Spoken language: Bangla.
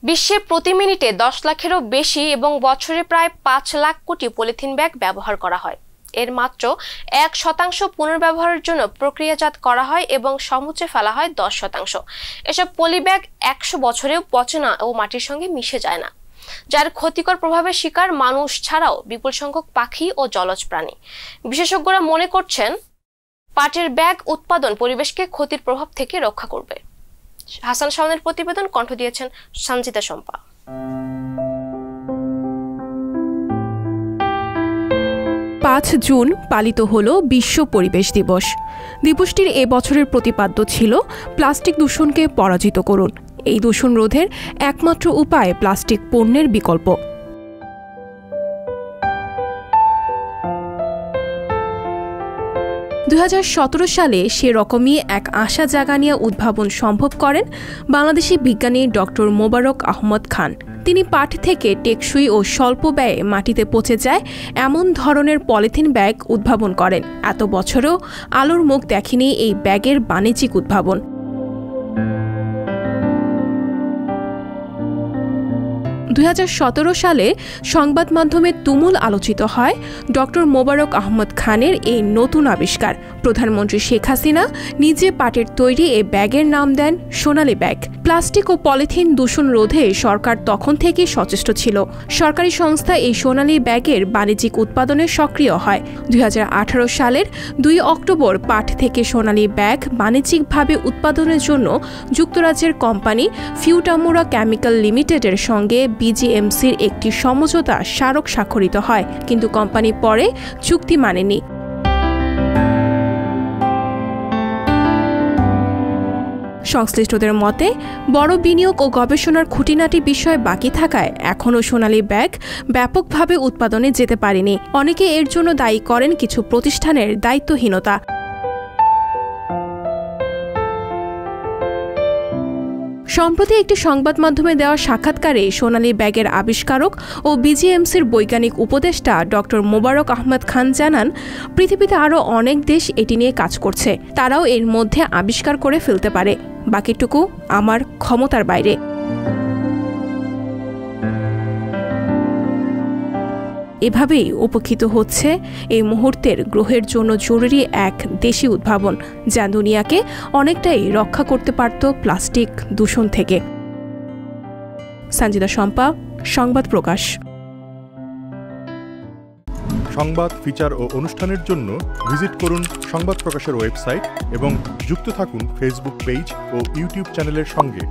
বিশ্বে প্রতি মিনিটে 10 লাখেরও বেশি এবং বছরে প্রায় 5 লাখ কোটি পলিথিন ব্যাগ ব্যবহার করা হয়। এর মাত্র 1% পুনর্ব্যবহারের জন্য প্রক্রিয়াজাত করা হয় এবং সমুচে ফেলা হয় 10%। এসব পলি ব্যাগ 100 বছরেও পচে না ও মাটির সঙ্গে মিশে যায় না, যার ক্ষতিকর প্রভাবের শিকার মানুষ ছাড়াও বিপুল সংখ্যক পাখি ও জলজ প্রাণী। বিশেষজ্ঞরা মনে করছেন, পাটের ব্যাগ উৎপাদন পরিবেশকে ক্ষতির প্রভাব থেকে রক্ষা করবে। হাসান শাওনের প্রতিবেদন কণ্ঠ দিয়েছেন সঞ্জিতা শম্পা। 5 জুন পালিত হল বিশ্ব পরিবেশ দিবস। দিবসটির এ বছরের প্রতিপাদ্য ছিল প্লাস্টিক দূষণকে পরাজিত করুন। এই দূষণ রোধের একমাত্র উপায় প্লাস্টিক পণ্যের বিকল্প। 2017 সালে সে রকমই এক আশা জাগানিয়া উদ্ভাবন সম্ভব করেন বাংলাদেশি বিজ্ঞানী ডক্টর মোবারক আহমদ খান। তিনি পাট থেকে টেকসই ও স্বল্প ব্যয়ে মাটিতে পচে যায় এমন ধরনের পলিথিন ব্যাগ উদ্ভাবন করেন। এত বছরেও আলোর মুখ দেখেনি এই ব্যাগের বাণিজ্যিক উদ্ভাবন। 2017 সালে সংবাদ মাধ্যমে তুমুল আলোচিত হয় ডক্টর মোবারক আহমদ খানের এই নতুন আবিষ্কার। প্রধানমন্ত্রী শেখ হাসিনা নিজে পাটের তৈরি এই ব্যাগের নাম দেন সোনালী ব্যাগ। প্লাস্টিক ও পলিথিন দূষণ রোধে সরকার তখন থেকেই সচেষ্ট ছিল। সরকারি সংস্থা এই সোনালী ব্যাগের বাণিজ্যিক উৎপাদনে সক্রিয় হয়। 2018 সালের 2 অক্টোবর পাট থেকে সোনালী ব্যাগ বাণিজ্যিকভাবে উৎপাদনের জন্য যুক্তরাজ্যের কোম্পানি ফিউটামুরা কেমিক্যাল লিমিটেডের সঙ্গে বিজিএমসির একটি সমঝোতা স্মারক স্বাক্ষরিত হয়, কিন্তু কোম্পানি পরে চুক্তি মানেনি। সংশ্লিষ্টদের মতে, বড় বিনিয়োগ ও গবেষণার খুঁটিনাটি বিষয় বাকি থাকায় এখনও সোনালী ব্যাগ ব্যাপকভাবে উৎপাদনে যেতে পারেনি। অনেকে এর জন্য দায়ী করেন কিছু প্রতিষ্ঠানের দায়িত্বহীনতা। সম্প্রতি একটি সংবাদ মাধ্যমে দেওয়া সাক্ষাৎকারে সোনালী ব্যাগের আবিষ্কারক ও বিজিএমসির বৈজ্ঞানিক উপদেষ্টা ডক্টর মোবারক আহমদ খান জানান, পৃথিবীতে আরও অনেক দেশ এটি নিয়ে কাজ করছে, তারাও এর মধ্যে আবিষ্কার করে ফেলতে পারে, বাকিটুকু আমার ক্ষমতার বাইরে। এভাবেই উপেক্ষিত হচ্ছে এই মুহূর্তের গ্রহের জন্য জরুরি এক দেশি উদ্ভাবন, যা দুনিয়াকে অনেকটাই রক্ষা করতে পারত প্লাস্টিক দূষণ থেকে। সঞ্জিতা শম্পা, সংবাদ প্রকাশ। সংবাদ, ফিচার ও অনুষ্ঠানের জন্য ভিজিট করুন সংবাদ প্রকাশের ওয়েবসাইট এবং যুক্ত থাকুন ফেসবুক পেজ ও ইউটিউব চ্যানেলের সঙ্গে।